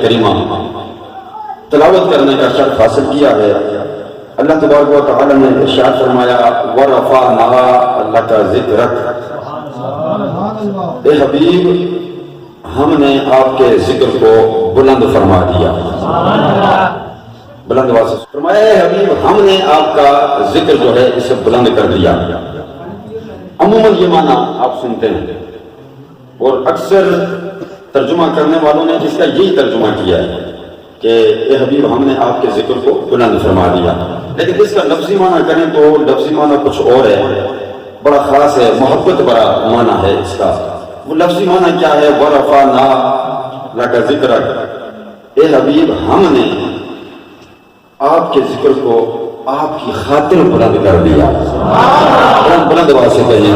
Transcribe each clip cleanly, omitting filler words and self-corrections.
کریمہ تلاوت کرنے کا شرف حاصل کیا ہے۔ اللہ تبارک و تعالی نے ارشاد فرمایا وَرَفَعْنَا اللہ کا ذکر رکھ، اے حبیب ہم نے آپ کے ذکر کو بلند فرما دیا۔ بلند واسطہ فرمایا اے حبیب ہم نے آپ کا ذکر جو ہے اسے بلند کر دیا۔ عموماً یہ معنی آپ سنتے ہیں اور اکثر ترجمہ کرنے والوں نے اس کا یہی ترجمہ کیا ہے کہ اے حبیب ہم نے آپ کے ذکر کو بلند فرما دیا، لیکن اس کا لفظی معنی کریں تو لفظی معنی کچھ اور ہے، بڑا خاص ہے، محبت بڑا معنی ہے اس کا۔ وہ لفظی معنی کیا ہے؟ وَرَفَعْنَا لَكَ ذِكْرَكَ، اے حبیب ہم نے آپ کے ذکر کو آپ کی خاطر بلند کر دیا۔ بلند آواز سے کہیے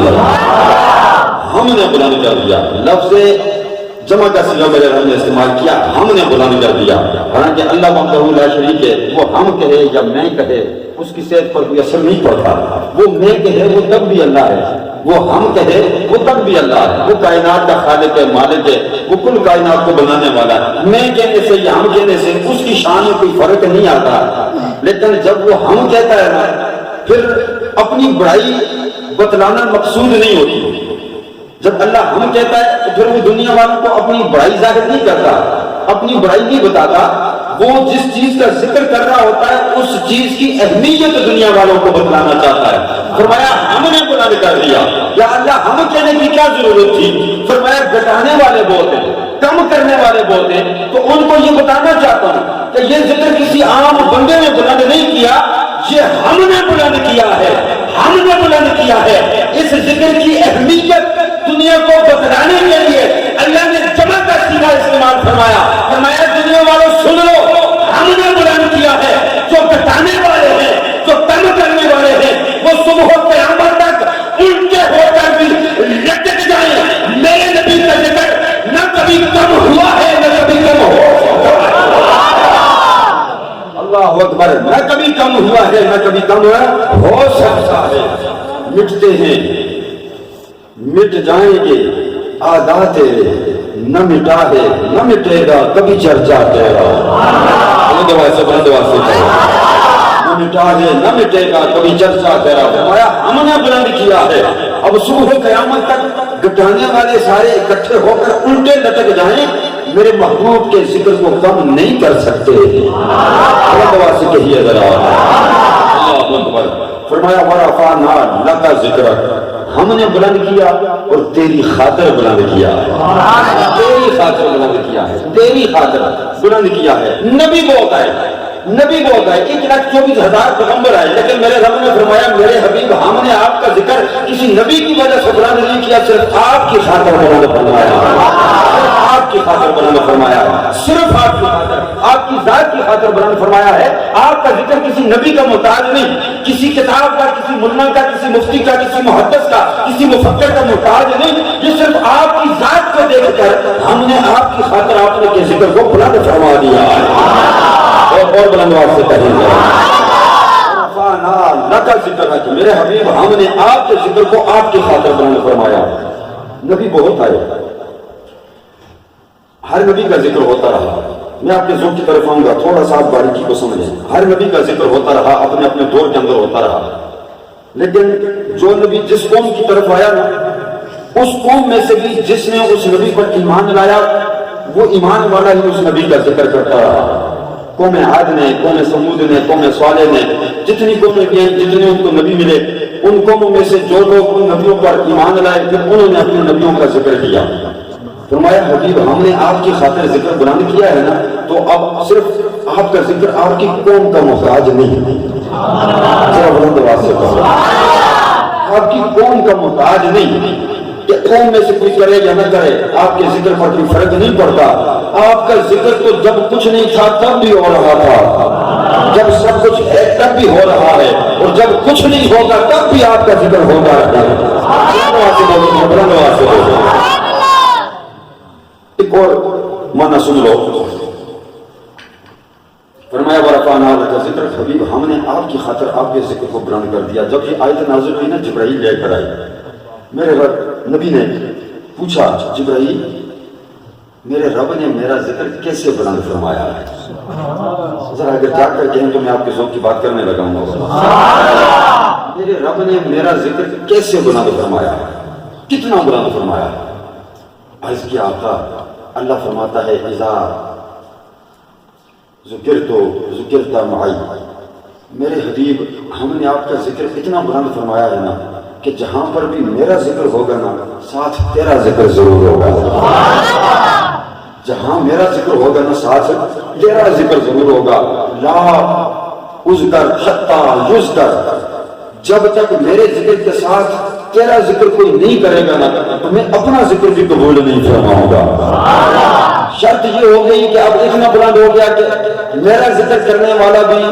ہم نے بلند کر دیا۔ لفظ جمع کا صیغہ میرے رب نے استعمال کیا، ہم نے بلند کر دیا، حالانکہ اللہ وحدہ لا شریک ہے، وہ ہم کہے یا میں کہے اس کی صحت پر کوئی اثر نہیں پڑتا۔ وہ میں کہے وہ تب بھی اللہ ہے، وہ ہم کہے وہ تب بھی اللہ ہے، وہ کائنات کا خالق ہے، مالک ہے، وہ کل کائنات کو بنانے والا ہے۔ میں کہنے سے یا ہم کہنے سے اس کی شان میں کوئی فرق نہیں آتا، لیکن جب وہ ہم کہتا ہے نا پھر اپنی بڑائی بتلانا مقصود نہیں ہوتی۔ جب اللہ ہم کہتا ہے تو پھر وہ دنیا والوں کو اپنی بڑائی ظاہر نہیں کرتا، اپنی بڑائی نہیں بتاتا، وہ جس چیز کا ذکر کر رہا ہوتا ہے اس چیز کی اہمیت دنیا والوں کو بتلانا چاہتا ہے۔ فرمایا ہم نے بلند کر دیا۔ یا اللہ ہم کہنے کی کیا ضرورت تھی؟ فرمایا گھٹانے والے بہت ہیں، کم کرنے والے بہت ہیں، تو ان کو یہ بتانا چاہتا ہوں کہ یہ ذکر کسی عام بندے نے بلند نہیں کیا، یہ ہم نے بلند کیا ہے، ہم نے بلند کیا ہے۔ اس ذکر کی اہمیت دنیا کو بتلانے کے لیے اللہ نے جمع کا صیغہ استعمال فرمایا۔ فرمایا دنیا والوں سن لو، ہم نے بلند کیا ہے۔ جو گھٹانے والے ہیں، جو کم کرنے والے ہیں، وہ صبح و قیامت تک الٹے ہو کر بھی لٹک جائیں۔ میرے نبی کا ذکر نہ کبھی کم ہوا ہے نہ کبھی کم ہو سکتا ہے۔ اللہ اکبر، نہ کبھی کم ہوا ہے نہ کبھی کم ہو سکتا ہے۔ مٹتے ہیں مٹ جائیں گے آدھا تیرے، نہ مٹا ہے نہ مٹے گا کبھی چرچا تیرا۔ نہ مٹا ہے نہ مٹے گا کبھی چرچا تیرا۔ فرمایا ہم نے بلند کیا ہے۔ اب صبح قیامت تک گٹانے والے سارے اکٹھے ہو کر الٹے لٹک جائیں، میرے محبوب کے ذکر کو کم نہیں کر سکتے۔ سے کہیے ذرا اللہ اکبر۔ فرمایا وَرَفَعْنَا لَكَ ذِكْرَكَ، ہم نے بلند کیا اور تیری خاطر بلند کیا ہے، تیری خاطر بلند کیا ہے، تیری خاطر بلند کیا ہے۔ نبی بہت آئے، نبی بہت آئے، 1,24,000 پیغمبر آئے، لیکن میرے رب نے فرمایا میرے حبیب ہم نے آپ کا ذکر کسی نبی کی وجہ سے بلند نہیں کیا، صرف آپ کی خاطر بلند فرمایا، آپ کی خاطر بلند فرمایا، صرف آپ کی خاطر، آپ کی ذات کی خاطر بلند فرمایا ہے۔ آپ کا ذکر کسی نبی کا محتاج نہیں، کسی کتاب کا، کسی ملا کا، کسی مفتی کا، کسی محدث کا، کسی مفکر کا محتاج نہیں، یہ صرف آپ کی ذات کو دیکھ کر ہم نے آپ کی خاطر آپ نے کے ذکر کو بلند فرما دیا ہے۔ اور بلند آواز سے کہیں گے لکا ذکر ہے، میرے حبیب ہم نے آپ کے ذکر کو آپ کی خاطر بلند فرمایا۔ نبی بہت آئے، ہر نبی کا ذکر ہوتا رہا۔ میں آپ کے ذوق کی طرف آؤں گا، تھوڑا سا آپ باریکی کو سمجھیں۔ ہر نبی کا ذکر ہوتا رہا، اپنے اپنے دور کے اندر ہوتا رہا، لیکن جو نبی جس قوم کی طرف آیا نا، اس قوم میں سے بھی جس نے اس نبی پر ایمان لایا وہ ایمان والا ہی اس نبی کا ذکر کرتا رہا۔ قوم عاد نے، قوم سمود نے، قوم صالح نے، جتنی قومیں بھی ہیں، جتنے ان کو نبی ملے، ان قوموں میں سے جو لوگ ان نبیوں پر ایمان لائے پھر انہوں نے اپنے نبیوں کا ذکر کیا۔ فرمایا حبیب ہم نے آپ کی خاطر ذکر بلند کیا ہے نا، تو اب صرف آپ کا ذکر آپ کی قوم کا محتاج نہیں، ذرا بلند آواز سے کہو، آپ کی قوم کا محتاج نہیں کہ قوم میں سے کوئی کرے یا نہ کرے، آپ کے ذکر پر کوئی فرق نہیں پڑتا۔ آپ کا ذکر تو جب کچھ نہیں تھا تب بھی ہو رہا تھا، جب سب کچھ ہے تب بھی ہو رہا ہے، اور جب کچھ نہیں ہوگا تب بھی آپ کا ذکر ہوتا رہتا ہے۔ ایک اور معنی سن لو، فرمایا وَرَفَعْنَا لَكَ ذِكْرَكَ، حبیب ہم نے آپ کی خاطر آپ کے ذکر کو بلند کر دیا۔ جب یہ آیت نازل ہوئی نا، جبرائیل لے کر آئی، میرے رب نبی نے پوچھا جبرائیل میرے رب نے میرا ذکر کیسے بلند فرمایا ہے؟ ذرا اگر جا کر کہیں تو میں آپ کے ذوق کی بات کرنے لگا ہوں. میرے رب نے میرا ذکر کیسے بلند فرمایا ہے؟ کتنا بلند فرمایا ہے؟ عرض کیا آقا، اللہ فرماتا ہے اذا ذکرت معی، میرے حبیب ہم نے آپ کا ذکر اتنا بلند فرمایا ہے نا کہ جہاں پر بھی میرا ذکر ہوگا نا ساتھ تیرا ذکر ضرور ہوگا. جہاں میرا ذکر ہوگا نا ساتھ تیرا ذکر ضرور ہوگا. لا اذکر حتی یذکر، جب تک میرے ذکر کے ساتھ تیرا ذکر کوئی نہیں کرے گا نا تو میں اپنا ذکر بھی قبول نہیں فرماؤں گا. شرط یہ ہو گئی کہ اب اتنا بلند ہو گیا کہ میرا ذکر کرنے والا بھی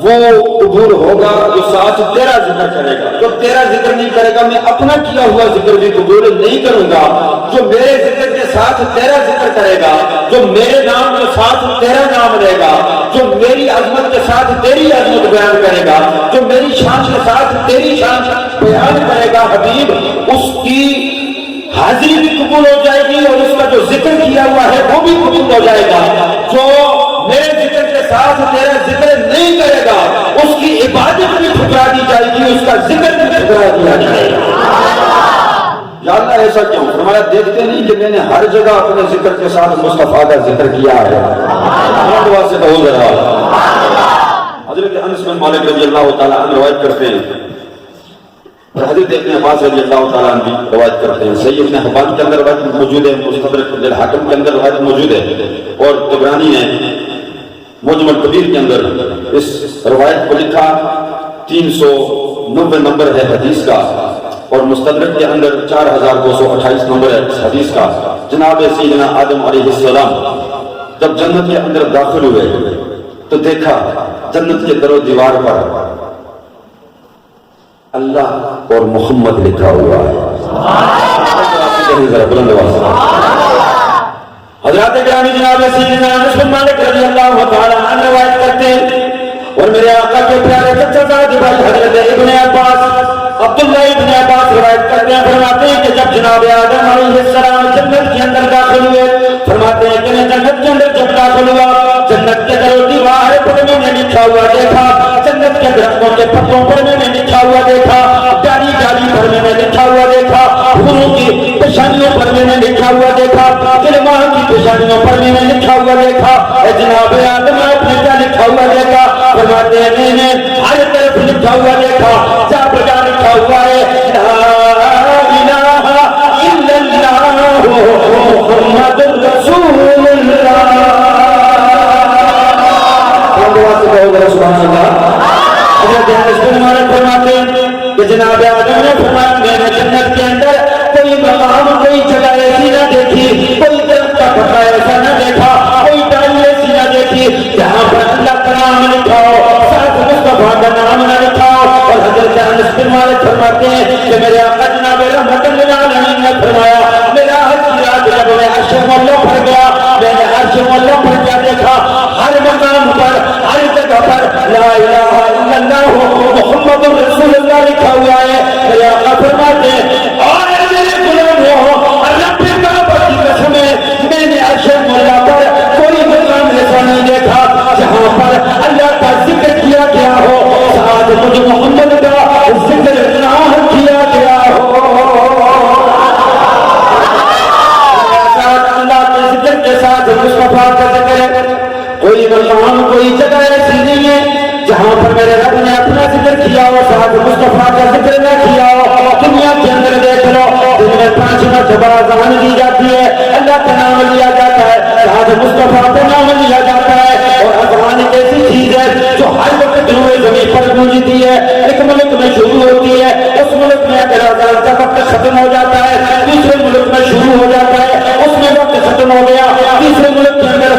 وہ قبول ہوگا جو ساتھ تیرا ذکر کرے گا. جو تیرا ذکر نہیں کرے گا میں اپنا کیا ہوا ذکر بھی قبول نہیں کروں گا. جو میرے ذکر کے ساتھ تیرا ذکر کرے گا، جو میرے نام کے ساتھ تیرا نام لے گا، جو میری عظمت کے ساتھ تیری عظمت بیان کرے گا، جو میری شان کے ساتھ تیری شان بیان کرے گا، حبیب اس کی حاضری بھی قبول ہو جائے گی اور اس کا جو ذکر کیا ہوا ہے وہ بھی قبول ہو جائے گا. جو میرے ذکر کے ساتھ تیرا ذکر نہیں کرے گا اس کی عبادت بھی ٹھکرا دی جائے گی، اس کا ذکر بھی ٹھکرا دیا جائے گا. یا اللہ ایسا کیوں؟ فرمایا دیکھتے نہیں کہ میں نے ہر جگہ اپنے ذکر کے ساتھ مصطفیٰ کا ذکر کیا ہے. دعا سے کہو ذرا. حضرت انس بن مالک رضی اللہ تعالیٰ عنہ روایت کرتے ہیں، حضرت ابن عباس رضی اللہ تعالیٰ عنہ بھی روایت کرتے ہیں. صحیح ابن حبان کے اندر روایت موجود ہے، مستدرک الحاکم کے اندر روایت موجود ہے، اور طبرانی نے معجم الکبیر کے اندر اس روایت کو لکھا. 390 نمبر ہے حدیث کا، اور مستدرک کے اندر 4228 نمبر ہے اس حدیث کا. جناب سیدنا آدم علیہ السلام جب جنت کے اندر داخل ہوئے تو دیکھا جنت کے در و دیوار پر اللہ اور محمد لکھا ہوا ہے. حضرات گرامی جناب سیدنا انس بن مالک رضی اللہ تعالی عنہ روایت کرتے ہیں، اور میرے آقا کے پیارے چچا زاد بھائی حضرت ابن عباس عبداللہ ابن عباس روایت کرتے ہیں، فرماتے ہیں کہ جب جناب آدم علیہ السلام جنت کے اندر داخل ہوئے، فرماتے ہیں کہ میں جنت کے اندر جب داخل ہوا جنت کے در و دیوار پر میں نے لکھا ہوا دیکھا، جنت کے درختوں کے پتوں پر میں نے لکھا ہوا دیکھا، ڈالی ڈالی پر میں نے لکھا ہوا دیکھا، پھولوں کی پیشانیوں پر میں نے لکھا ہوا دیکھا، کلمہ کی پیشانیوں پر میں نے لکھا ہوا دیکھا. اے جناب آدم آپ نے کیا لکھا ہوا دیکھا؟ فرماتے ہیں میں نے ہر طرف لکھا ہوا دیکھا، جا بجا لکھا ہوا ہے لا الہ الا اللہ محمد رسول اللہ. سبحان اللہ. حضرت انس بن مالک فرماتے ہیں کہ جناب آدم نے فرمایا میں نے جنت کے اندر کوئی مقام کوئی جگہ ایسی نہ دیکھی، کوئی درخت کا پتا ایسا نہ دیکھا، کوئی ڈالی ایسی نہ دیکھی جہاں پر اللہ کا نام لکھا ہو ساتھ مصطفیٰ کا نام نہ لکھا ہو. اور حضرت انس بن مالک فرماتے ہیں کہ میرے آقا جناب رحمت للعالمین نے فرمایا میرا حج کی رات جب میں عرش مولا پر گیا میں نے عرش مولا پر کیا دیکھا؟ ہر مقام پر ہر جگہ پر لا الہ الا اللہ محمد رسول اللہ لکھا ہوا ہے. میرے آقا فرماتے ہیں اور میرے غلاموں رب کعبہ کی قسم میں نے عرش مولا پر کوئی مقام ایسا نہیں دیکھا جہاں پر اللہ کا ذکر کیا گیا ہو ساتھ مجھ محمد کا ذکر نہ کیا گیا ہو. اللہ کے ذکر کے ساتھ مصطفیٰ کا ذکر ہے. کوئی مقام کوئی جگہ ایسی نہیں ہے جہاں پر میرے رب نے اپنا ذکر کیا ہو ساتھ مصطفیٰ کا ذکر نہ کیا ہو. دنیا کے اندر دیکھ لو دن میں 5 مرتبہ اذان دی جاتی ہے، اللہ کا نام لیا جاتا ہے، ساتھ مصطفیٰ کا نام لیا جاتا ہے. اور اذان ایک ایسی چیز ہے جو ہر وقت روئے زمین پر گونجتی ہے. ایک ملک میں شروع ہوتی ہے، اس ملک میں اگر اذان کا وقت ختم ہو جاتا ہے دوسرے ملک میں شروع ہو جاتا ہے، اس میں وقت ختم ہو گیا تیسرے ملک کے اندر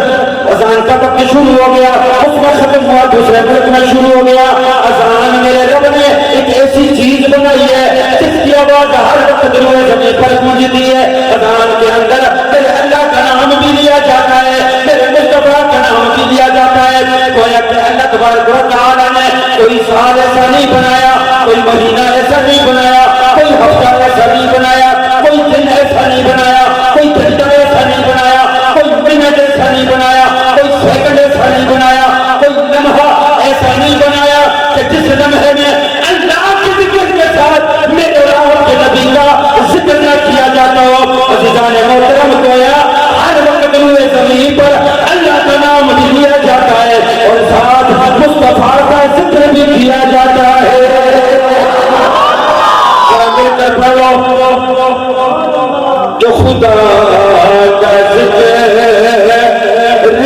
اذان کا وقت شروع ہو گیا، اس میں ختم ہوا دوسرے ملک میں شروع ہو گیا. اذان میرے رب نے ایک ایسی چیز بنائی ہے جس کی آواز ہر وقت روئے زمین پر گونجتی ہے. اذان کے اندر میرے اللہ کا نام بھی لیا جاتا ہے، میرے مصطفیٰ کا نام بھی لیا جاتا ہے. کوئی اللہ تبارک و تعالی نے کوئی سال ایسا نہیں بنایا، کوئی مہینہ ایسا نہیں بنایا، کوئی ہفتہ ایسا نہیں بنایا، کوئی دن ایسا نہیں بنایا، کوئی گھنٹہ ایسا نہیں بنایا. ایسا نہیں بنایا کہ جس لمحے میں اللہ کے ذکر کے ساتھ میرے اور کے نبی کا ذکر نہ کیا جاتا ہو. عزیزان محترم گویا ہر وقت روئے زمین پر اللہ کا نام بھی لیا جاتا ہے اور ساتھ مصطفیٰ کا ذکر بھی کیا جاتا ہے. جو خدا کا ذکر کرے ذکر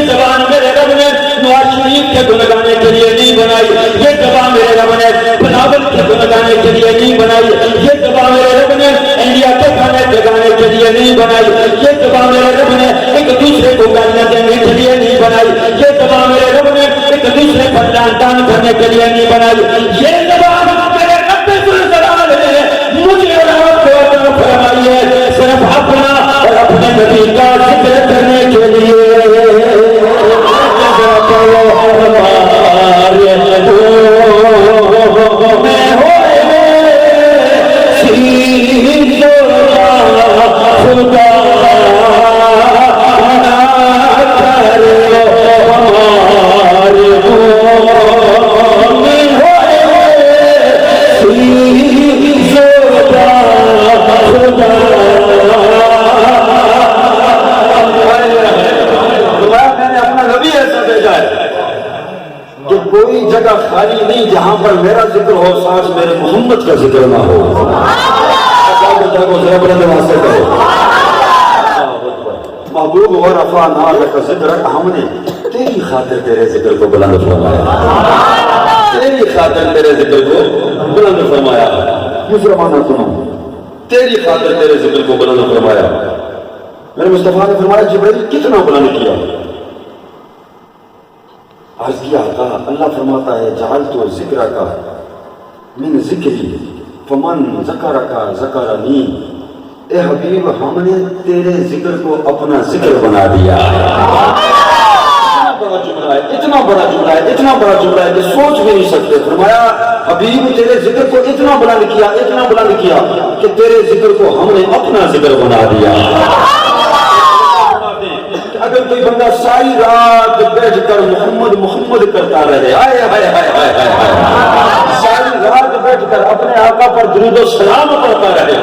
مصطفیٰ نہ کرے. خدا کا ذکر کرے ذکر مصطفیٰ کے لیے نہیں بنائی. یہ زبان میرے رب ذوالجلال نے مجھے اور آپ کو عطا فرمائی ہے صرف اپنا اور اپنے نبی کا ذکر کرنے کے لیے. کوئی جگہ خالی نہیں جہاں پر میرا ذکر ہو ساتھ میرے محمد کا ذکر نہ ہو. محبوب و رفعنا لک ذکرک ہم نے تیری خاطر تیرے ذکر کو بلند فرمایا. تیری خاطر تیرے ذکر کو بلند فرمایا. مسلمانہ سنو تیری خاطر تیرے ذکر کو بلند فرمایا. میرے مصطفیٰ نے فرمایا جبریل کتنا بلند کیا؟ عرض کیا تھا اللہ فرماتا ہے جعلت ذکرک من ذکری فمن ذکرک ذکرنی. اے حبیب ہم نے تیرے ذکر کو اپنا ذکر بنا دیا. اتنا بڑا جملہ ہے اتنا بڑا جملہ ہے کہ سوچ بھی نہیں سکتے. فرمایا حبیب تیرے ذکر کو اتنا بلند کیا کہ تیرے ذکر کو ہم نے اپنا ذکر بنا دیا. اگر کوئی بندہ ساری رات بیٹھ کر محمد محمد کرتا رہے آئے ہائے ہائے ہائے ہائے ساری رات بیٹھ کر اپنے آقا پر درود و سلام پڑھتا رہے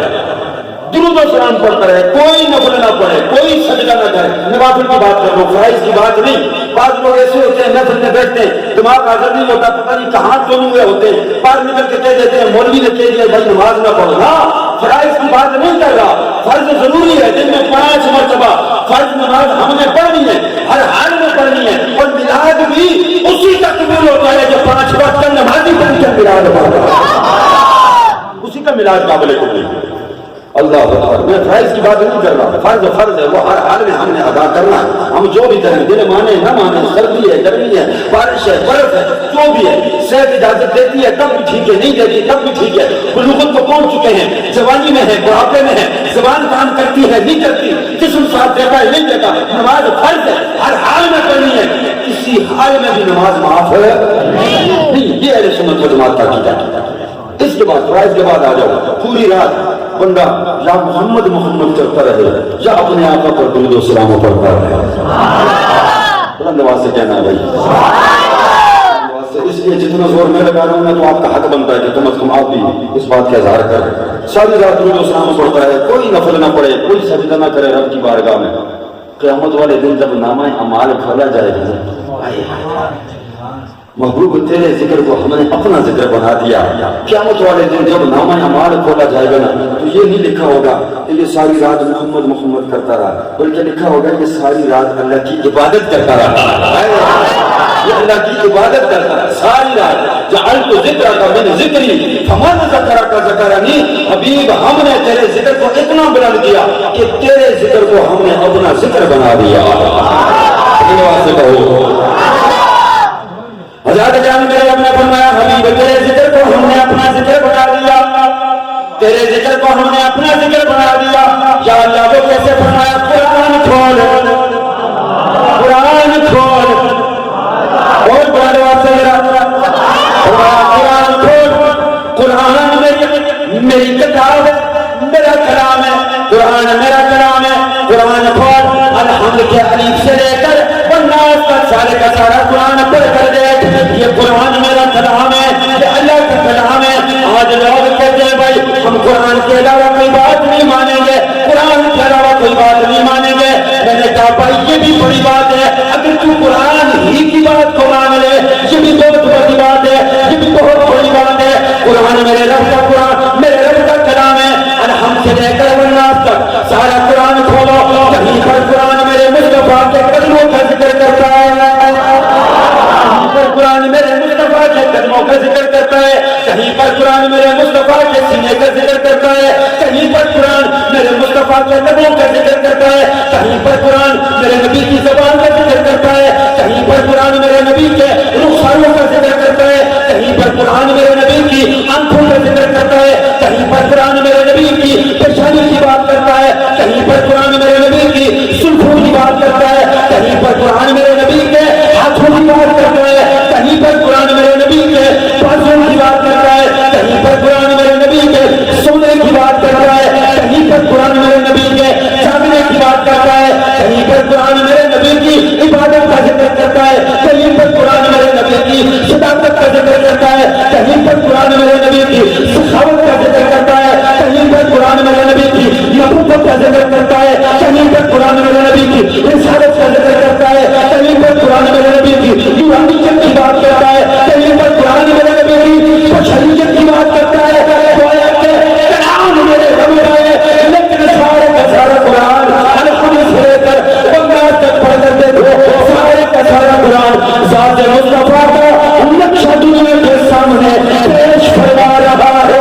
درود و سلام پڑھتا رہے کوئی نفل نہ پڑھے کوئی سجدہ نہ کرے. نوافل کی بات کر رہا ہوں فرائض کی بات نہیں. بعض لوگ ایسے ہوتے ہیں نفل میں بیٹھتے ہیں دماغ حاضر نہیں ہوتا پتہ نہیں کہاں دونوں ہوئے ہوتے ہیں باہر نکل کے کہہ دیتے ہیں مولوی نے کہہ دیا بھائی نماز نہ پڑھو. ہاں فرائض کی بات نہیں کر رہا. فرض ضروری ہے دن میں 5 مرتبہ فرض نماز ہم نے پڑھنی ہے ہر حال میں پڑھنی ہے. اور میلاد بھی اسی کا قبول ہوتا ہے جو 5 وقت کا نمازی بن کر میلاد پڑھتا ہے اسی کا میلاد قابل قبول. اللہ اکبر. میں فرائض کی بات نہیں کر رہا. فرض ہے وہ ہر حال میں ہم نے ادا کرنا ہے. ہم جو بھی کریں دل مانے نہ مانے سردی ہے گرمی ہے بارش ہے برف ہے جو بھی ہے صحت اجازت دیتی ہے تب بھی ٹھیک ہے نہیں دیتی تب بھی ٹھیک ہے. بلوغت کو پہنچ چکے ہیں جوانی میں ہے بڑھاپے میں ہے زبان کام کرتی ہے نہیں کرتی جسم ساتھ دیتا ہے نہیں دیتا. نماز فرض ہے ہر حال میں پڑھنی ہے. کسی حال میں بھی نماز معاف ہے نہیں. یہ اہل سنت و جماعت کا عقیدہ. اس کے بعد فرائض کے بعد آ جاؤ پوری رات بندہ یا محمد محمد کرتا رہے یا اپنے آقا پر درود و سلام پڑھتا رہے. بلند آواز سے کہنا ہے بھائی. اس لیے جتنا زور میں لگا رہا ہوں میں تو آپ کا حق بنتا ہے کہ کم از کم آپ بھی اس بات کا اظہار کریں. ساری رات درود و سلام پڑھتا ہے کوئی نفل نہ پڑھے کوئی سجدہ نہ کرے رب کی بارگاہ میں. قیامت والے دن جب نامہ اعمال کھولا جائے گا محبوب تیرے ذکر کو ہم نے اپنا ذکر بنا دیا. قیامت والے دن جب نامہ اعمال کھولا جائے گا نا تو یہ نہیں لکھا ہوگا کہ یہ ساری رات محمد کرتا رہا، بلکہ لکھا ہوگا یہ ساری رات اللہ کی عبادت کرتا رہا. یہ اللہ کی عبادت کرتا رہا ساری رات. جعلت ذکرک من ذکری فمن ذکرک ذکرنی. حبیب ہم نے تیرے ذکر کو اتنا بلند کیا کہ تیرے ذکر کو ہم نے اپنا ذکر بنا دیا. حضرت جان میرے رب نے فرمایا حبیب تیرے ذکر کو ہم نے اپنا ذکر بنا دیا، تیرے ذکر کو ہم نے اپنا ذکر بنا دیا. یا اللہ وہ کیسے فرمایا؟ قرآن کھول، قرآن کھول. بہت بڑا جواب سے میرا قرآن کھول. قرآن میری کتاب ہے، میرا کلام ہے. قرآن میرا کلام ہے. قرآن کھول. الحمد کے الف سے لے کر والناس تک سارے کا سارا قرآن پڑھ کر دیکھ. یہ قرآن میرا کلام ہے، یہ اللہ کا کلام ہے. آج لوگ کہتے ہیں بھائی ہم قرآن کے علاوہ کوئی بات نہیں مانیں گے، قرآن کے علاوہ کوئی بات نہیں مانیں گے. میں نے کہا بھائی یہ بھی بڑی بات ہے. اگر تو قرآن ہی کی بات کو مان لے یہ بھی بہت بڑی بات ہے، یہ بھی بہت بڑی بات ہے. قرآن میرے رب کا قرآن میرے رب کا کلام ہے. الحمد سے لے کر والناس تک سارا قرآن کھولو. کہیں پر قرآن میرے مصطفیٰ کے قدموں کا ذکر کرتا ہے، کہیں پر قرآن میرے مصطفیٰ کے قدموں کا ذکر کرتا ہے. کہیں پر قرآن میرے مصطفیٰ کے سینے کا ذکر کرتا ہے. کہیں پر قرآن میرے مصطفیٰ کے قدموں کا ذکر کرتا ہے. کہیں پر قرآن میرے نبی کی زبان کا ذکر کرتا ہے. کہیں پر قرآن میرے نبی کے رخساروں کا ذکر کرتا ہے. کہیں پر قرآن میرے نبی کی آنکھوں کا ذکر کرتا ہے. کہیں پر قرآن میرے نبی کی پیشانی کی بات کرتا ہے. کہیں پر قرآن میرے نبی کی سلفوں کی بات کرتا ہے. کہیں پر قرآن میرے نبی کے ہاتھوں کی بات کرتا ہے. کہیں پر قرآن میرے نبی کے بازوں کی بات کرتا ہے. کہیں پر قرآن میرے نبی کے سونے کی بات کرتا ہے. کہیں پر قرآن میرے نبی کے جاگنے کی بات کرتا ہے. کہیں پر قرآن میرے نبی کی عبادت کا ذکر کرتا ہے. کہیں پر قرآن میرے نبی کی صداقت کا ذکر کرتا ہے. کہیں پر قرآن میرے نبی کی سخاوت کا ذکر کرتا ہے. کہیں پر قرآن میرے نبی کی محبت کا ذکر کرتا ہے. کہیں پر قرآن میرے نبی کی رسالت کا ذکر کرتا ہے. کہیں پر قرآن میرے نبی کی یوانیت کی بات کرتا ہے. کہیں پر قرآن میرے نبی کی بشریت کی بات کرتا ہے. گویا کہ کلام میرے رب کا ہے، لیکن سارے کا سارا قرآن الحمد سے لے کر والناس تک پڑھ کر دیکھو سارے کا سارا قرآن ذات مصطفیٰ کا نقشہ دنیا کے سامنے پیش فرما رہا ہے.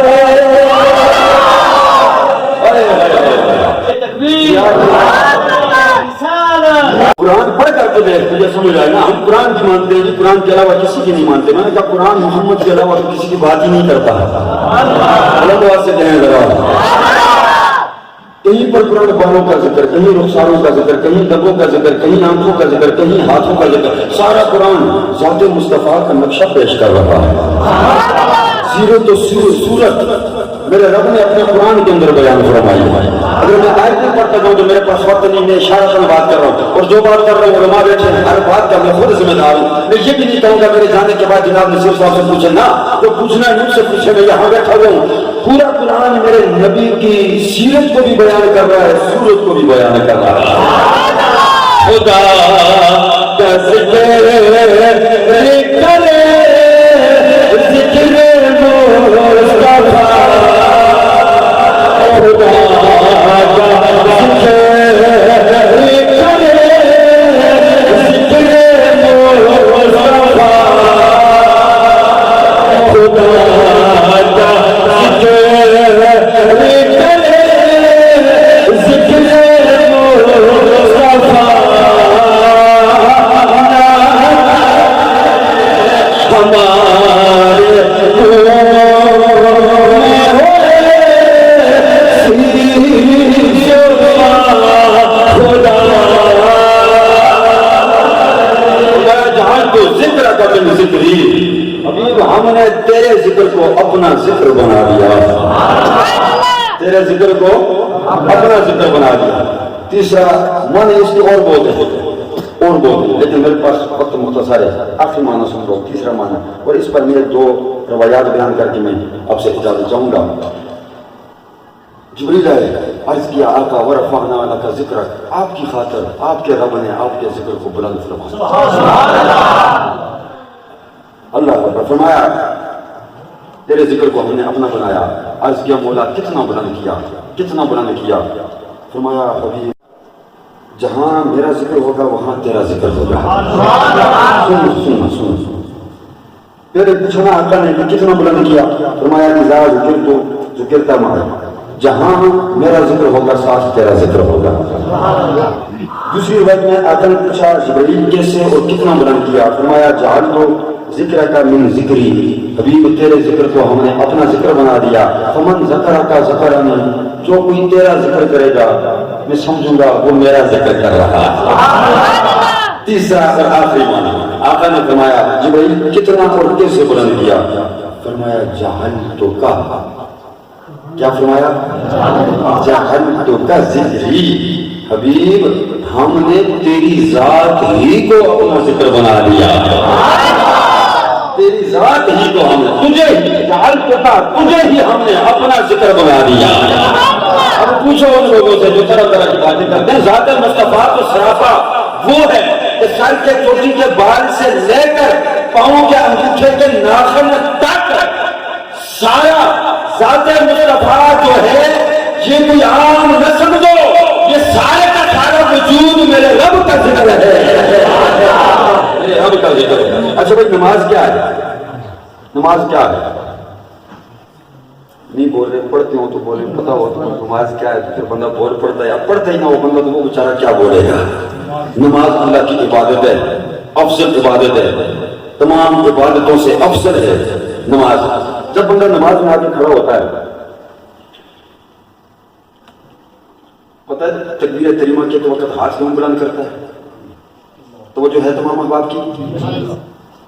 قرآن پڑھ کر تو دیکھ تجھے سمجھ آئے نا. ہم قرآن کی مانتے ہیں، قرآن کے علاوہ کسی کی نہیں مانتے. میں نے کہا قرآن محمد کے علاوہ تو کسی کی بات ہی نہیں کرتا. اللہ دعا سے کہیں ذرا کہیں پر قرآن بالوں کا ذکر، کہیں رخساروں کا ذکر، کہیں دبوں کا ذکر، کہیں آنکھوں کا ذکر، کہیں ہاتھوں کا ذکر. سارا قرآن ذات مصطفیٰ کا نقشہ پیش کر رہا ہے. سیرت و صورت میرے رب نے اپنے قرآن کے اندر بیان فرمائی ہے. اگر میں آیت نہیں پڑھتا ہوں تو میرے پاس وقت نہیں، میں اشارہ سے بات کر رہا ہوں اور جو بات کر رہا ہوں علماء بیٹھے ہیں، ہر بات کا میں خود ذمہ دار ہوں. میں یہ بھی نہیں کہوں گا میرے جانے کے بعد جناب نصیر صاحب سے پوچھے نا، جو پوچھنا ہے مجھ سے پوچھے. میں یہاں بیٹھا ہوا ہوں. پورا قرآن میرے نبی کی سیرت کو بھی بیان کر رہا ہے، صورت کو بھی بیان کر رہا ہے. خدا کا ذکر کرے ذکر ہم نے تیرے ذکر کو اپنا ذکر بنا دیا. تیرے ذکر کو اپنا ذکر بنا دیا. تیسرا معنی اس کی اور بولتے ہیں، لیکن میرے پاس وقت مختصر ہے. آخری معنی سن لو، تیسرا معنی، اور اس پر میرے 2 روایات بیان کر کے میں آپ سے اجازت چاہوں گا. جبریل آئے، عرض کیا آقا ورفعنا لک ذکرک، آپ کی خاطر آپ کے رب نے آپ کے ذکر کو بلند فرمایا. فرمایا تیرے ذکر کو ہم نے اپنا بنایا. عرض کیا مولا کتنا بلند کیا, کتنا بلند کیا. فرمایا حبیب جہاں میرا ذکر ہوگا وہاں تیرا ذکر ہوگا. سن پھر پوچھنا آقا نے کہ کتنا بلند کیا. فرمایا اذا ذکرتا معی, جہاں میرا ذکر ہوگا ساتھ تیرا ذکر ہوگا. دوسری روایت میں آقا نے پوچھا جبرائیل کیسے اور کتنا بلند کیا. فرمایا جعل تو ذکر کا من ذکری, حبیب تیرے ذکر کو ہم نے اپنا ذکر بنا دیا. فمن ذکر کا ذکرنی, جو کوئی تیرا ذکر کرے گا میں سمجھوں گا وہ میرا ذکر کر رہا ہے. تیسرا اور آخری معنی آقا نے فرمایا جبرائیل کتنا اور کیسے بلند کیا. فرمایا جعلتو کا, کیا فرمایا جعلتو کا ذکری, حبیب ہم نے تیری ذات ہی کو اپنا ذکر بنا لیا. تیری ذات ہی کو ہم نے تجھے ہی ہم نے اپنا ذکر بنا دیا. اب پوچھو ان لوگوں سے جو طرح طرح کی باتیں کرتے ہیں, ذات مصطفیٰ تو سراپا وہ ہے کہ سر کے چوٹی کے بال سے لے کر پاؤں کے انگوٹھے کے ناخن تک سارا ذات مصطفیٰ جو ہے یہ کوئی عام نہ سمجھو, یہ سارے کا سارا وجود میرے رب کا ذکر ہے. رب کا ذکر ہے. اچھا بھائی نماز کیا ہے, نماز کیا ہے؟ نہیں بول رہے, پڑھتے ہو تو بولے, پتا ہو تو نماز کیا ہے, تو پھر بندہ بول پڑتا ہے. اب پڑھتا ہی نہ ہو بندہ تو وہ بیچارہ کیا بولے گا. نماز اللہ کی عبادت ہے, افضل عبادت ہے, تمام عبادتوں سے افضل ہے نماز. جب بندہ نماز میں آ کے کھڑا ہوتا ہے, پتہ ہے تکبیر تحریمہ کے وقت ہاتھ کیوں بلند کرتا ہے؟ توجہ ہے تمام احباب کی؟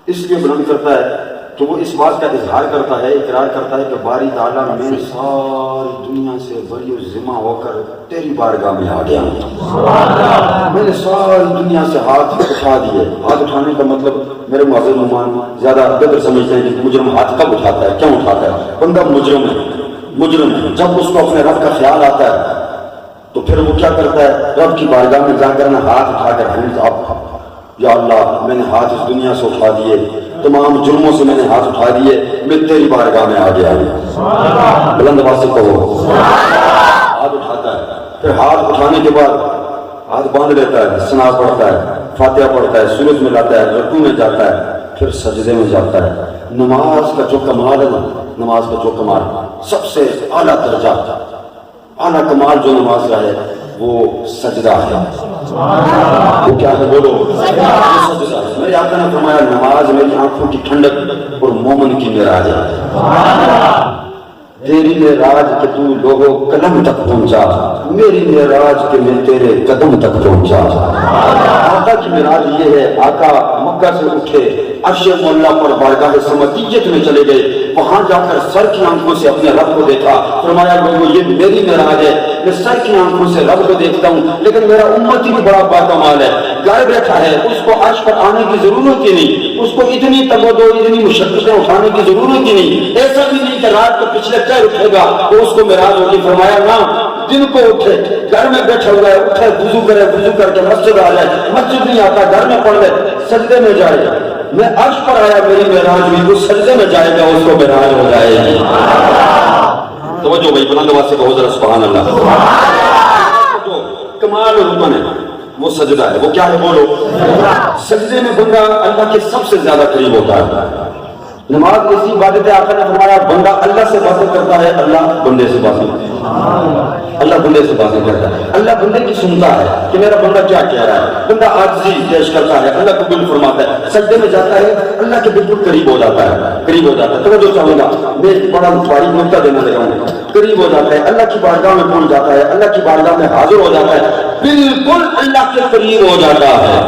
اس لیے بلند کرتا ہے کہ وہ اس بات کا اظہار کرتا ہے, اقرار کرتا ہے کہ باری تعالیٰ میں ساری دنیا سے بری و ذمہ ہو کر تیری بارگاہ میں آ گیا ہوں. میں نے ساری دنیا سے ہاتھ اٹھا دیے. ہاتھ اٹھانے کا مطلب میرے معزز مہمان زیادہ قدر سمجھتے ہیں کہ مجرم ہاتھ کب اٹھاتا ہے, کیوں اٹھاتا ہے. بندہ مجرم ہے, جب اس کو اپنے رب کا خیال آتا ہے تو پھر وہ کیا کرتا ہے, رب کی بارگاہ میں جا کر ہاتھ اٹھا کر ہینڈز اپ, یا اللہ میں نے ہاتھ اس دنیا سے اٹھا دیے, تمام جرموں سے میں نے ہاتھ اٹھا دیے, میں تیری بارگاہ میں آ گیا ہوں. بلند آواز سے کہو. ہاتھ اٹھاتا ہے, پھر ہاتھ اٹھانے کے بعد ہاتھ باندھ لیتا ہے, ثنا پڑھتا ہے, فاتحہ پڑھتا ہے, سورج میں لاتا ہے, رکوع میں جاتا ہے, پھر سجدے میں جاتا ہے. نماز کا جو کمال ہے, نماز کا جو کمال سب سے اعلیٰ درجہ, اعلیٰ کمال جو نماز کا ہے وہ سجدہ ہے. وہ کیا ہے بولو, سجدہ ہے. میرے آقا نے فرمایا نماز میری آنکھوں کی ٹھنڈک اور مومن کی معراج ہے. تیری معراج کہ تو لوگوں قلم تک پہنچا, میری معراج کہ میں تیرے قدم تک پہنچا. آقا کی معراج یہ ہے, آقا مکہ سے اٹھے, عرش مولا پر بارگاہ سمدیت میں چلے گئے, وہاں جا کر سر کی آنکھوں سے اپنے رب کو دیکھا. فرمایا لوگوں یہ میری معراج ہے, میں سر کی آنکھوں سے رب کو دیکھتا ہوں, لیکن میرا امتی بھی بڑا باکمال ہے, گھر بیٹھا ہے, اس کو عرش پر آنے کی ضرورت ہی نہیں, اس کو اتنی تبدو اتنی مشقتیں اٹھانے کی ضرورت ہی نہیں. ایسا بھی نہیں کہ رات کو پچھلے پیر اٹھے گا تو اس کو معراج ہوگی. فرمایا نہ, دن کو اٹھے, گھر میں بیٹھا ہوا ہے, اٹھے وضو کرے, وضو کر کے مسجد آ جائے, مسجد نہیں آتا گھر میں پڑھ لے, سجدے میں جائے, میں عرش پر آیا میری معراج ہوئی, اس سجدے میں جائے گا اس کو معراج ہو جائے گی. توجہ بھائی بلند آواز سے کہو ذرا سبحان اللہ. جو کمال رکن ہے وہ سجدہ ہے. وہ کیا ہے بولو, سجدے میں بندہ اللہ کے سب سے زیادہ قریب ہوتا ہے. نماز ایسی عبادت ہے, آقا نے فرمایا بندہ اللہ سے باتیں کرتا ہے, اللہ بندے سے باتیں کرتا ہے, اللہ بندے سے باتیں کرتا ہے, اللہ بندے کی سنتا ہے کہ میرا بندہ کیا کہہ رہا ہے, بندہ عاجزی پیش کرتا ہے, اللہ قبول فرماتا ہے, سجدے میں جاتا ہے, اللہ کے بالکل قریب ہو جاتا ہے, قریب ہو جاتا ہے. توجہ چاہوں گا, میں ایک بڑا باریک نکتہ دینا لگا ہوں. قریب ہو جاتا ہے, اللہ کی بارگاہ میں پہنچ جاتا ہے, اللہ کی بارگاہ میں حاضر ہو جاتا ہے, بالکل اللہ کے قریب ہو جاتا ہے.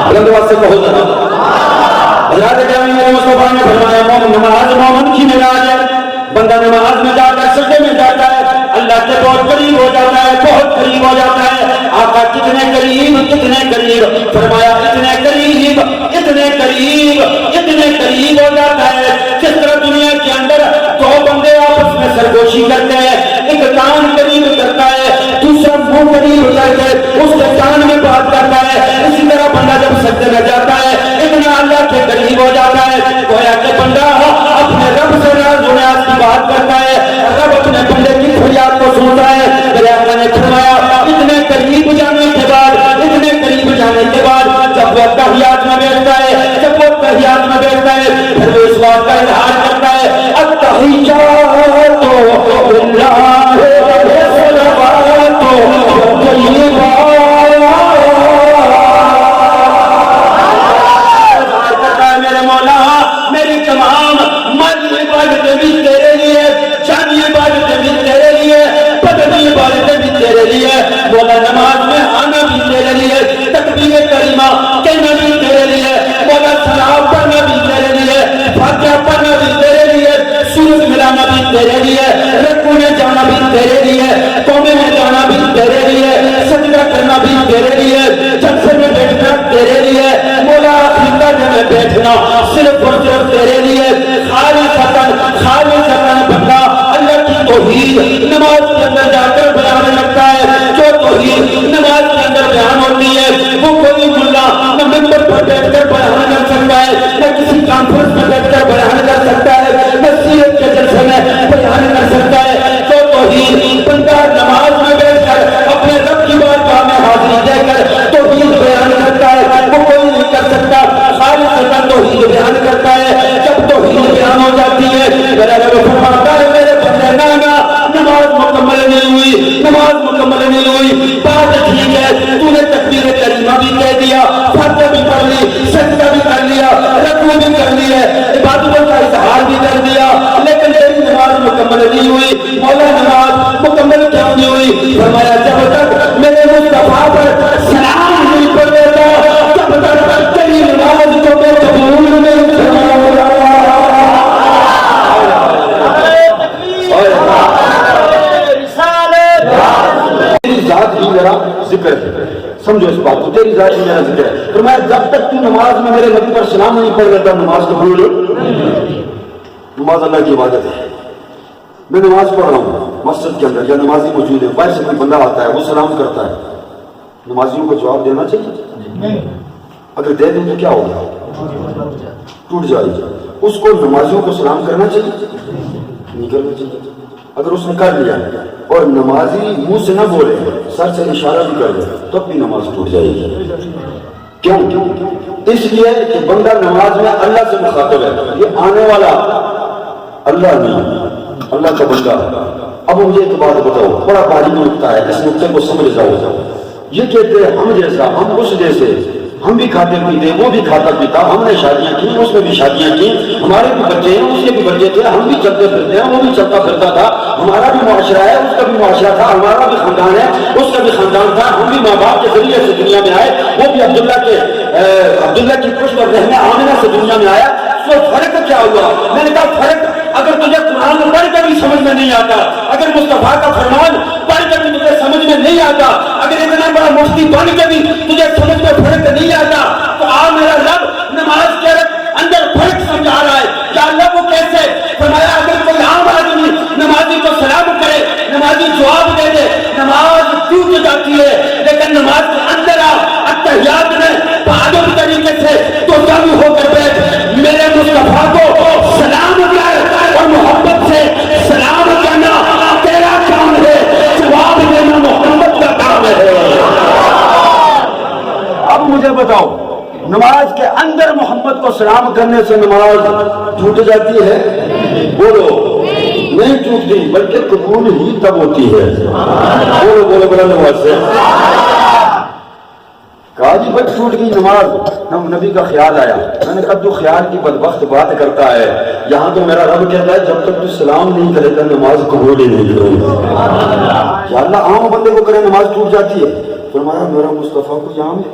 بلند آواز سے کہو ذرا. حضرات گرامی میرے مصطفیٰ نے فرمایا نماز مومن کی معراج ہے. بندہ نماز میں جاتا ہے, سجدے میں جاتا ہے, اللہ کے بہت قریب ہو جاتا ہے, بہت قریب ہو جاتا ہے. آقا کتنے قریب, کتنے قریب, فرمایا اتنے قریب, اتنے قریب, اتنے قریب ہو جاتا ہے جس طرح دنیا کے اندر دو بندے آپس میں سرگوشی کرتے ہیں, ایک کان قریب کرتا ہے, دوسرا منہ قریب کر کے اس کے کان میں بات کرتا ہے, اسی طرح بندہ جب سجدے میں جاتا ہے اتنا اللہ کے قریب ہو جاتا ہے, گویا کہ فاتحہ پڑھنا بھی تیرے لیے، سورج ملانا بھی تیرے لیے، رکوع میں جانا بھی تیرے لیے، قومے میں جانا بھی تیرے لیے، سجدہ کرنا بھی تیرے لیے، جلسے میں بیٹھنا تیرے لیے، مولا خدمت میں بیٹھنا صرف اور صرف تیرے لیے، خالصتاً بندہ اللہ کی توحید نماز کے اندر جا کر بیان کرتا ہے۔ جو توحید نماز کے اندر بیان ہوتی ہے وہ کوئی ملا نہ ممبر پر بیٹھ کر بیان کر سکتا ہے، نہ کسی کانفرنس میں بیٹھ کر بیان کر سکتا ہے، نہ سیرت کے جلسے میں بیان کر سکتا ہے۔ جو توحید بندہ نماز میں بیٹھ کر اپنے رب کی بارگاہ میں حاضری دے کر توحید بیان کرتا ہے وہ کوئی نہیں کر سکتا، خالص توحید بیان کرتا ہے۔ جب توحید بیان ہو جاتی ہے میرا رب فرماتا ہے میرے بندے نانا نماز مکمل نہیں ہوئی، نماز مکمل نہیں ہوئی، بات ٹھیک ہے تو نے تکبیر کریمہ بھی کہہ دیا، فاتحہ بھی پڑھ لی، سجدہ بھی کر لیا، رکوع بھی کر لی ہے، عبادتوں کا اظہار بھی کر دیا، لیکن تیری نماز مکمل نہیں ہوئی۔ مولا نماز مکمل کیوں نہیں ہوئی؟ فرمایا جب تک میرے مصطفیٰ پر سلام نہیں پڑھ دیتا تب تک تیری نماز کو میں قبول نہیں کروں گا۔ تیری ذات ہی میرا ذکر ہے، سمجھو اس بات کو، تیری ذات ہی میرا ذکر ہے۔ فرمایا جب تک تو نماز میں میرے نبی پر سلام نہیں پڑھ دیتا نماز قبول نہیں۔ نماز اللہ کی عبادت ہے، میں نماز پڑھ رہا ہوں مسجد کے اندر یا نمازی موجود ہے، باہر سے کوئی بندہ آتا ہے وہ سلام کرتا ہے، نمازیوں کو جواب دینا چاہیے؟ اگر دے دیں تو کیا ہوگا؟ ٹوٹ جائے گی۔ اس کو نمازیوں کو سلام کرنا چاہیے؟ نہیں کرنا چاہیے۔ اگر اس نے کر لیا اور نمازی منہ سے نہ بولے سر سے اشارہ بھی کر دے تب بھی نماز ٹوٹ جائے گی۔ کیوں؟ اس لیے کہ بندہ نماز میں اللہ سے مخاطب ہے، یہ آنے والا اللہ نہیں، اللہ کا بندہ۔ اب مجھے ایک بات بتاؤ، بڑا باریک نقطہ ہے، اس نقطے کو سمجھ جاؤ۔ یہ کہتے ہیں ہم جیسا، ہم اس جیسے، ہم بھی کھاتے پیتے، وہ بھی کھاتا پیتا، ہم نے شادیاں کی، اس نے بھی شادیاں کی، ہمارے بھی بچے ہیں، اس کے بھی بچے تھے، ہم بھی چلتے پھرتے ہیں، وہ بھی چلتا پھرتا تھا، ہمارا بھی معاشرہ ہے، اس کا بھی معاشرہ تھا، ہمارا بھی خاندان ہے، اس کا بھی خاندان تھا، ہم بھی ماں باپ کے ذریعے سے دنیا میں آئے، وہ بھی عبداللہ کی پشت اور رحم آمنہ سے دنیا میں آیا۔ تو فرق کیا ہوا؟ میں نے کہا فرق اگر تجھے قرآن پڑھ کر بھی سمجھ میں نہیں آتا، اگر مصطفیٰ کا فرمان پڑھ کر بھی تجھے سمجھ میں نہیں آتا، اگر اتنا بڑا مفتی بن کے بھی تجھے سمجھ میں فرق نہیں آتا تو آ میرا رب نماز کے اندر فرق سمجھا رہا ہے۔ یا اللہ وہ کیسے؟ فرمایا اگر کوئی عام آدمی نمازی کو سلام کرے، نمازی جواب دے دے، نماز ٹوٹ جاتی ہے، لیکن نماز کے اندر اتحیات میں بہادر طریقے سے تو جمع ہو کر بیٹھ، میرے مصطفیٰ کو سلام کر اور محبت سے سلام کرنا تیرا کام ہے، جواب دینا محمد کا کام ہے۔ اب مجھے بتاؤ نماز کے اندر محمد کو سلام کرنے سے نماز ٹوٹ جاتی ہے؟ بولو نہیں ٹوٹتی، بلکہ قبول ہی تب ہوتی ہے۔ بولو بولو بولو نماز سے کہا جی بھائی ٹوٹ گئی نماز، نبی کا خیال آیا، میں نے کہا تو خیال کی بدبخت بات کرتا ہے، یہاں تو میرا رب کہتا ہے جب تک تو سلام نہیں کرے گا نماز قبول ہی نہیں ہوگی۔ یا اللہ عام بندے کو کرے نماز ٹوٹ جاتی ہے؟ فرمایا میرا مصطفیٰ کو عام ہے،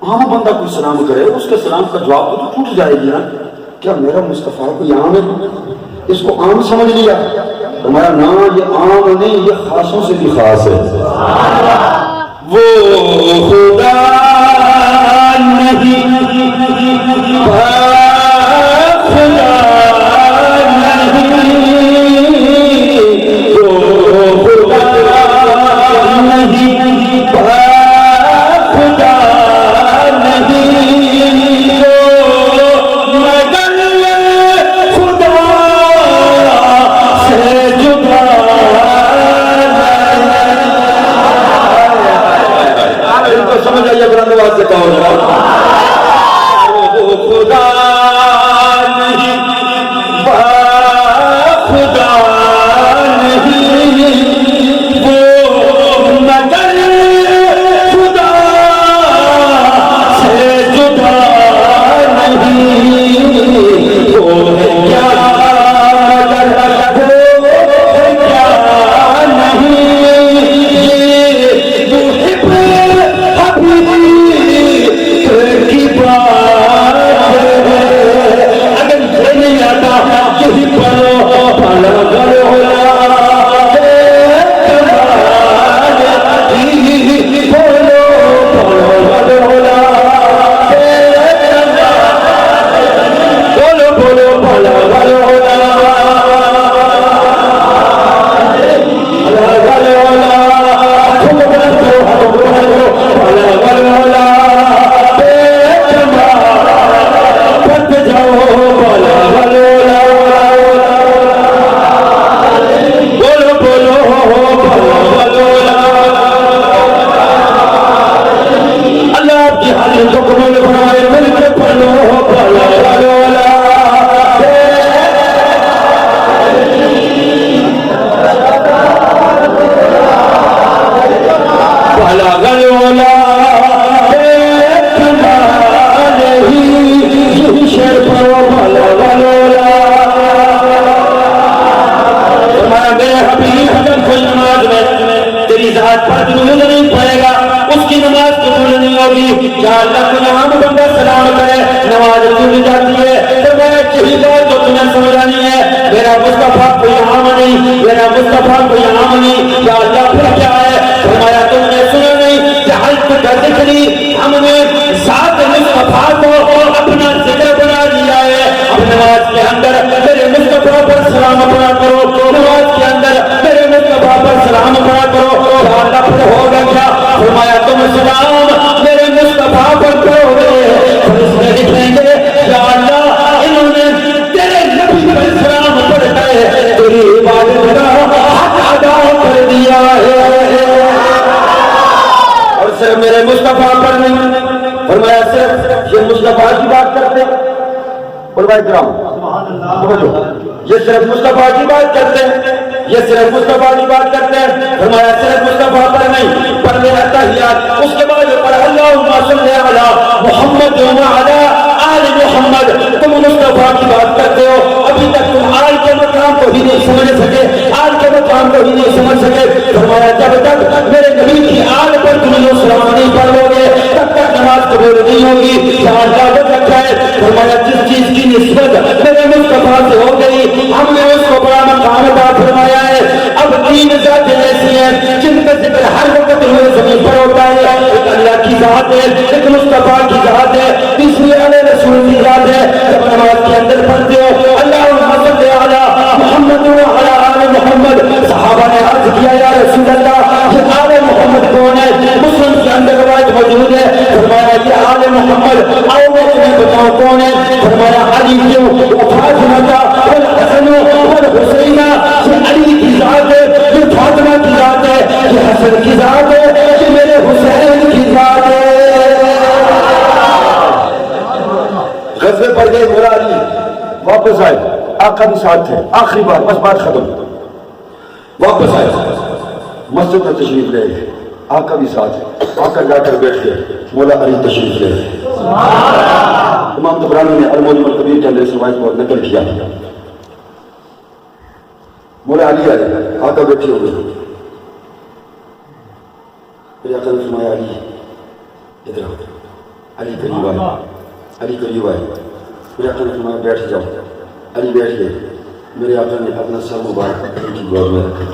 عام بندہ کوئی سلام کرے اس کے سلام کا جواب تو ٹوٹ جائے گی نا، کیا میرا مصطفیٰ کو عام ہے؟ اس کو عام سمجھ لیا؟ فرمایا نا یہ عام نہیں، یہ خاصوں سے بھی خاص ہے۔ وہ خدا نہیں خدا نہیں، وہ خدا نہیں خدا نہیں، مگر خدا سے جدا سمجھ آئیے برند آواز سے کہو وہ خدا نہیں خدا نہیں، وہ مگر خدا سے جدا نہیں، وہ کیا حاضر کو قبول فرمائے مل کے پڑھ لو نہیں پڑے گا اس کی نماز قبول نہیں ہوگی. یا اللہ کو یہاں بندہ سلام کرے نماز ٹوٹ جاتی ہے تو میں یہی بات جو تمہیں سمجھانی ہے میرا مصطفیٰ کوئی عام نہیں میرا مصطفیٰ کوئی عام نہیں. یا اللہ پھر کیا ہے فرمایا تم نے سنا نہیں کہ حلق کا ذکری ہم نے ذات مصطفیٰ کو اپنا ذکر بنا دیا ہے. اب نماز کے اندر میرے مصطفیٰ پر سلام پڑھا کرو نماز کے اندر میرے مصطفیٰ پر سلام پڑھا کرو. یا اللہ پھر ہوگا کیا فرمایا تم سلام میرے مصطفیٰ پر پڑھو گے پھر اس میں لکھیں گے یا اللہ انہوں نے تیرے نبی پر سلام پڑھ کر تیری عبادت کا حق ادا کر دیا ہے. اور صرف میرے مصطفیٰ پر نہیں فرمایا صرف یہ مصطفیٰ کی بات کرتے علماء کرام یہ صرف مصطفیٰ کی بات کرتے ہیں یہ صرف مصطفیٰ کی بات کرتے ہیں فرمایا صرف مصطفیٰ پر نہیں پڑھنے التحیات اس کے بعد پڑھ اللہم صلی علی محمد وعلی آل محمد. تم مصطفیٰ کی بات کرتے ہو ابھی تک تم آل کے مقام کو ہی نہیں سمجھ سکے آل کے مقام کو ہی نہیں سمجھ سکے. فرمایا جب تک میرے نبی کی آل پر تم لوگ سلام نہیں پڑھ لو گے تب تک نماز قبول نہیں ہوگی. یا اللہ وہ رکھا ہے فرمایا جس چیز کی نسبت میرے مصطفیٰ سے ہو گئی ہم نے اس کو بڑا مقام عطا فرمایا ہے. اب تین ذاتیں ایسی ہیں جن کا ذکر ہر وقت ہوئے زمین پر ہوتا ہے. ایک اللہ کی ذات ہے ایک مصطفیٰ کی ذات ہے تیسری علیہ رسول کی ذات ہے. جب نماز کے اندر پڑھتے ہو اللہم صلی علی محمد وعلی آل محمد صحابہ نے عرض کیا یا رسول اللہ یہ آل محمد کون ہے؟ مسلم کے اندر روایت موجود ہے فرمایا یہ آل محمد آؤ میں تمہیں بتاؤں کون ہے فرمایا علی کیوں فاطمہ والحسن والحسین. یہ علی کی ذات ہے یہ فاطمہ کی ذات ہے یہ حسن کی ذات ہے یہ میرے حسین کی ذات ہے. غزوے پڑ گئے مولا علی واپس آئے آقا بھی ساتھ تھے آخری بار بس بات ختم واپس آئے مسجد میں تشریف لے گئے آقا بھی ساتھ ہے آقا جا کر بیٹھ گئے مولا علی تشریف لے گئے. امام طبرانی نے المعجم الکبیر کے اندر اس روایت کو نقل کیا. مولا علی آئے آقا بیٹھے ہوئے پھر آقا نے فرمایا علی ادھر آؤ علی قریب آئے علی قریب آئے پھر آقا نے فرمایا بیٹھ جاؤ. علی بیٹھ گئے میرے آقا نے اپنا سر مبارک علی کی گود میں رکھا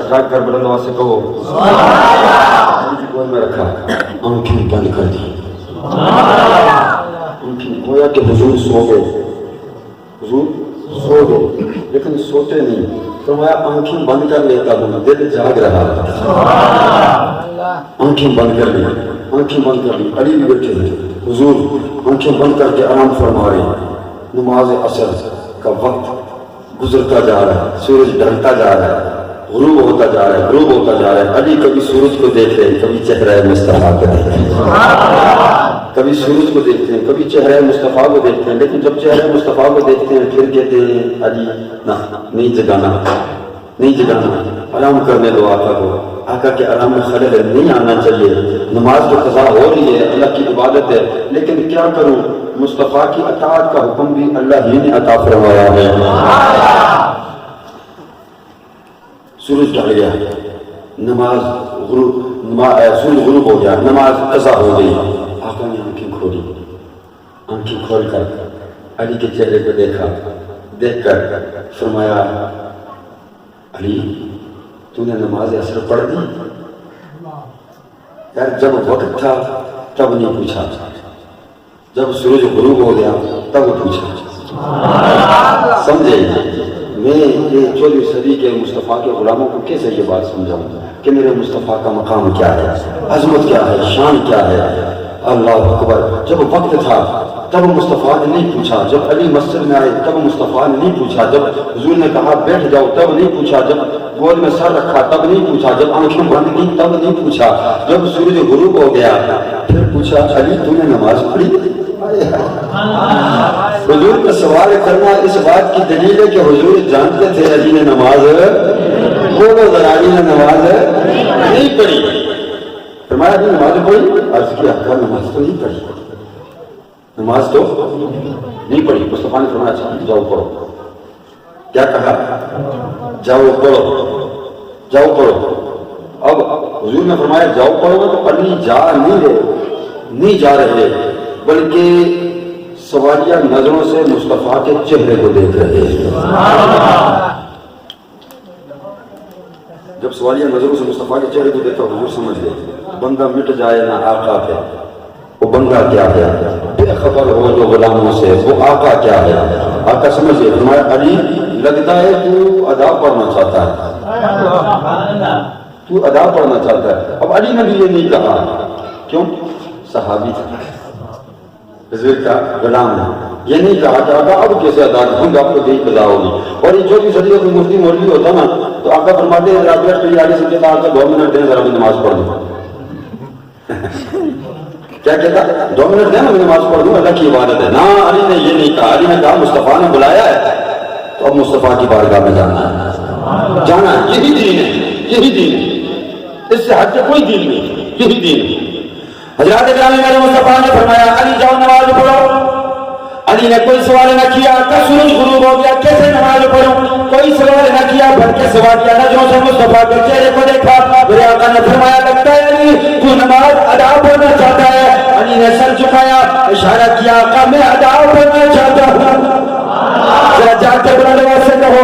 ٹھاک کر بلند آواز سے کہو علی کی گود میں رکھا آنکھیں بند کر دی. گویا کہ حضور سو گئے حضور سو گئے لیکن سوتے نہیں فرمایا آنکھیں بند کر لیتا ہوں دل جاگ رہا آنکھیں بند کر لی آنکھیں بند کر لی. علی بھی بیٹھے ہیں حضور آنکھیں بند کر کے آرام فرما رہے ہیں. نماز عصر کا وقت گزرتا جا رہا ہے سورج ڈھلتا جا رہا ہے غروب ہوتا جا رہا ہے غروب ہوتا جا رہا ہے. علی کبھی سورج کو دیکھتے ہیں کبھی چہرہ مصطفیٰ کو دیکھتے ہیں کبھی سورج کو دیکھتے ہیں کبھی چہرہ مصطفیٰ کو دیکھتے ہیں لیکن جب چہرہ مصطفیٰ کو دیکھتے ہیں پھر کہتے ہیں علی نہیں جگانا نہیں جگانا آرام کرنے دو آقا کو. آقا کے آرام میں خلل نہیں آنا چاہیے. نماز تو قضا ہو رہی ہے اللہ کی عبادت ہے لیکن کیا کروں مصطفیٰ کی اطاعت کا حکم بھی اللہ ہی نے عطا فرمایا ہے. سورج ڈھل گیا نماز سورج غروب ہو گیا نماز قضا ہو گئی. آقا نے آنکھیں کھولی آنکھیں کھول کر علی کے چہرے کو دیکھا دیکھ کر فرمایا علی تو نے نماز عصر پڑھ دی؟ یار جب وقت تھا تب نہیں پوچھا جب سورج غروب ہو گیا تب پوچھا. سمجھے میں یہ 14ویں صدی کے مصطفیٰ کے غلاموں کو کیسے یہ بات سمجھاؤں کہ میرے مصطفیٰ کا مقام کیا ہے عظمت کیا ہے شان کیا ہے. اللہ اکبر. جب وقت تھا تب مصطفیٰ نے نہیں پوچھا جب علی مسجد میں آئے تب مصطفیٰ نے نہیں پوچھا جب حضور نے کہا بیٹھ جاؤ تب نہیں پوچھا جب گود میں سر رکھا تب نہیں پوچھا جب آنکھیں بند کی تب نہیں پوچھا جب سورج غروب ہو گیا پوچھا علی تو نے نماز پڑھی؟ حضور کا سوال کرنا اس بات کی دلیل ہے کہ حضور جانتے تھے علی نے نماز علی نے نماز نہیں پڑھی. فرمایا علی نماز پڑھی؟ عرض کیا نماز تو نہیں پڑھی, نماز تو نہیں پڑھی. مصطفیٰ نے فرمایا اچھا جاؤ پڑھو. کیا کہا؟ جاؤ پڑھو, جاؤ پڑھو. اب حضور نے فرمایا جاؤ پڑھو تو علی نہیں جا رہے بلکہ سوالیہ نظروں سے مصطفیٰ کے چہرے کو دیکھ رہے ہیں. جب سوالیہ نظروں سے مصطفیٰ کے چہرے کو دیکھا حضور سمجھ گئے بندہ مٹ جائے نہ آقا ہے, وہ بندہ کیا ہے, بے خبر ہو جو غلاموں سے, وہ آقا کیا ہے. آقا سمجھ گئے. فرمایا علی لگتا ہے تو ادا پڑھنا چاہتا ہے, تو ادا پڑھنا چاہتا ہے. اب علی نے بھی یہ نہیں کہا, کیوں؟ صحابی تھا, حضرت کا غلام ہے. یہ نہیں کہا کہ آقا اب کیسے ادا کروں گا, آپ کو دیکھ قضا ہوگی. اور یہ 24 صدی کا مفتی مولوی ہوتا نا تو آقا فرماتے ہیں رابطہ کے علی سے کہتا آقا 2 منٹ دیں ذرا میں نماز پڑھ دوں. کیا کہتا 2 منٹ دیں میں نماز پڑھ دوں, اللہ کی عبادت ہے. نہ علی نے یہ نہیں کہا. علی نے کہا مصطفیٰ نے بلایا ہے تو اب مصطفیٰ کی بارگاہ میں جانا ہے, جانا ہے. یہی دین ہے, یہی دین ہے, اس سے ہٹ کے کوئی دین نہیں, یہی دین ہے. حضرات گرامی میرے مصطفیٰ نے فرمایا علی جاؤ نماز پڑھو. علی نے کوئی سوال نہ کیا کہ سورج غروب ہو گیا کیسے نماز پڑھوں, کوئی سوال نہ کیا بلکہ سوال کیا نظروں سے مصطفیٰ کے چہرے کو دیکھا. میرے آقا نے فرمایا لگتا ہے علی تو نماز ادا پڑھنا چاہتا ہے. علی نے سر جھکایا, اشارہ کیا آقا میں ادا پڑھنا چاہتا ہوں. ذرا جاتے بلند آواز سے کہو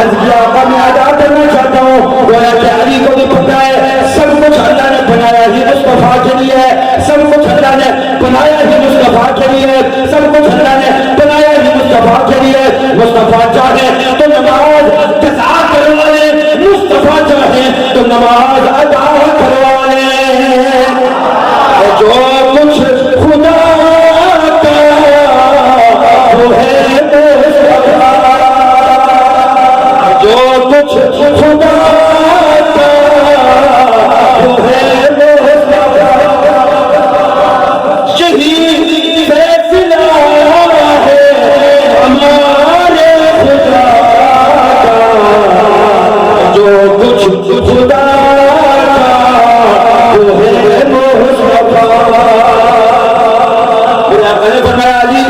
عرض کیا آقا میں ادا کرنا چاہتا ہوں. گویا کہ علی کو بھی پتہ ہے سب کچھ اللہ نے بنایا ہی مصطفیٰ کے لیے ہے, سب کچھ اللہ نے بنایا ہی مصطفیٰ کے لیے, سب کچھ اللہ نے بنایا ہی مصطفیٰ کے لیے. مصطفیٰ چاہے تو نماز قضا کروا لے, مصطفیٰ چاہے تو نماز ادا کروا لے. جو کچھ خدا کا وہ ہے جو کچھ خدا کا وہ ہے یہی فیصلہ ہے ہمارے خدا کا. جو کچھ خدا کا وہ ہے مصطفیٰ. میرے آقا نے فرمایا علی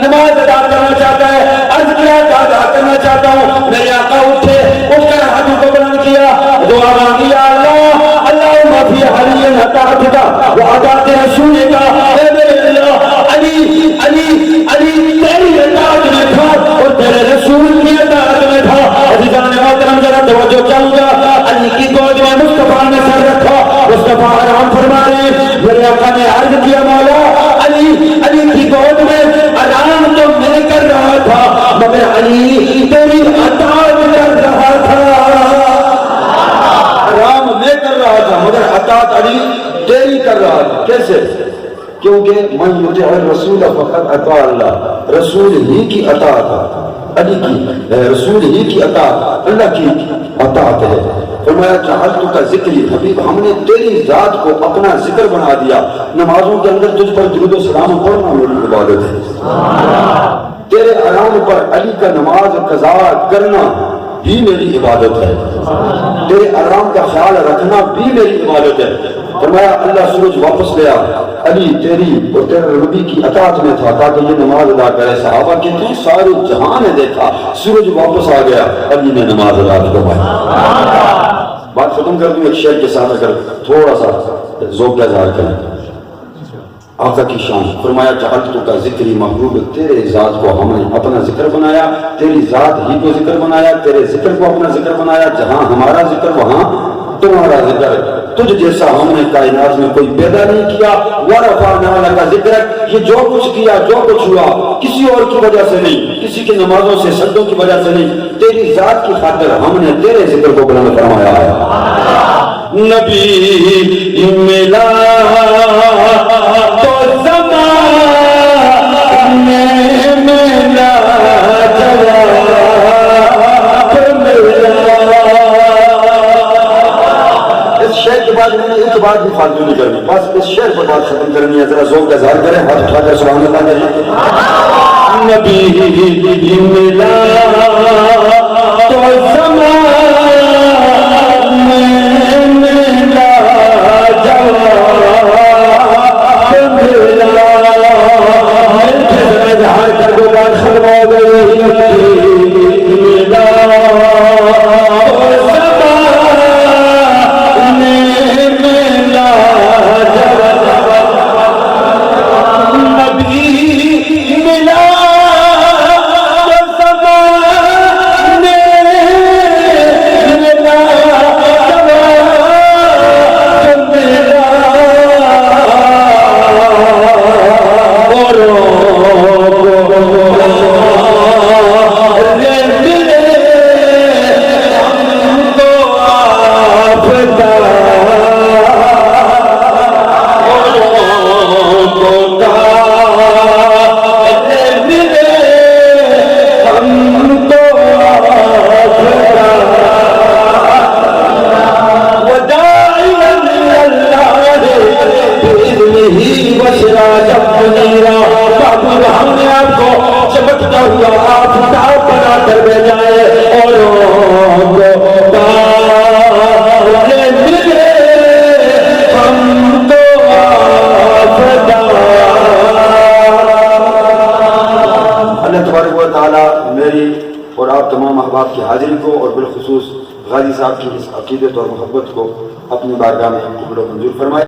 نماز ادا کرنا چاہتا ہے. عرض کیا ادا کرنا چاہتا ہوں. میرے آقا اٹھے, اٹھ کر ہاتھوں کو بلند کیا, دعا مانگی اللہ اللہم فی حلی اطاعتک و اطاعت رسولک. اے میرے اللہ علی علی علی تیری اطاعت میں تھا اور تیرے رسول کی اطاعت میں تھا. عزیزان محترم ذرا توجہ چاہوں گا. علی کی گود میں مصطفیٰ نے سر رکھا, مصطفیٰ آرام فرما رہے. میرے آقا نے عرض کیا مولا علی کی گود میں آرام تو میں کر رہا تھا مگر علی تیری اطاعت کر رہا تھا. آرام میں کر رہا تھا مگر اطاعت علی تیری کر رہا تھا. کیسے؟ کیونکہ من یطیع الرسول فقد اطاع اللہ, رسول ہی کی اطاعت علی کی, رسول ہی کی اطاعت اللہ کی اطاعت ہے. فرمایا جعلتک کا ذکری, حبیب ہم نے تیری ذات کو اپنا ذکر بنا دیا. نمازوں کے اندر تجھ پر درود و سلام پڑھنا میری عبادت ہے. تیرے آرام پر علی کا نماز قضا کرنا بھی میری عبادت ہے. تیرے آرام کا خیال رکھنا بھی میری عبادت ہے. فرمایا اللہ سورج واپس لیا, علی تیری اور تیرے نبی کی اطاعت میں تھا تاکہ یہ نماز ادا کرے. صحابہ کے تو سارے جہاں نے دیکھا سورج واپس آ گیا, علی نے نماز ادا کروائی. بات ختم کر دوں ایک شعر کے ساتھ اگر تھوڑا سا ذوق کا اظہار کریں. آقا کی شان. فرمایا جعلتک کا ذکری محبوب, تیرے ذات کو ہم نے اپنا ذکر بنایا, تیری ذات ہی کو ذکر بنایا, تیرے ذکر کو اپنا ذکر بنایا. جہاں ہمارا ذکر وہاں تمہارا ذکر. تجھ جیسا ہم نے کائنات میں کوئی پیدا نہیں کیا. ورفعنا لک ذکرک, یہ جو کچھ کیا جو کچھ ہوا کسی اور کی وجہ سے نہیں, کسی کے نمازوں سے سجدوں کی وجہ سے نہیں, تیری ذات کی خاطر ہم نے تیرے ذکر کو بلند فرمایا ہے. نبی ملا تو زمانے ملا جواب ملا. اس شعر کے بعد میں نے ایک بات بھی فالتو نہیں کرنی, بس اس شعر پر بات ختم کرنی ہے، ذرا ذوق کا اظہار کریں، ہاتھ اٹھا کر سبحان اللہ کہیں۔ نبی ملا تو زمان میں ملا جواب ملا، اظہار کر دو بات ختم ہو گئی۔ ملا اور آپ تمام احباب کی حاضری کو اور بالخصوص غازی صاحب کی اس عقیدت اور محبت کو اپنی بارگاہ میں قبول و منظور فرمائے۔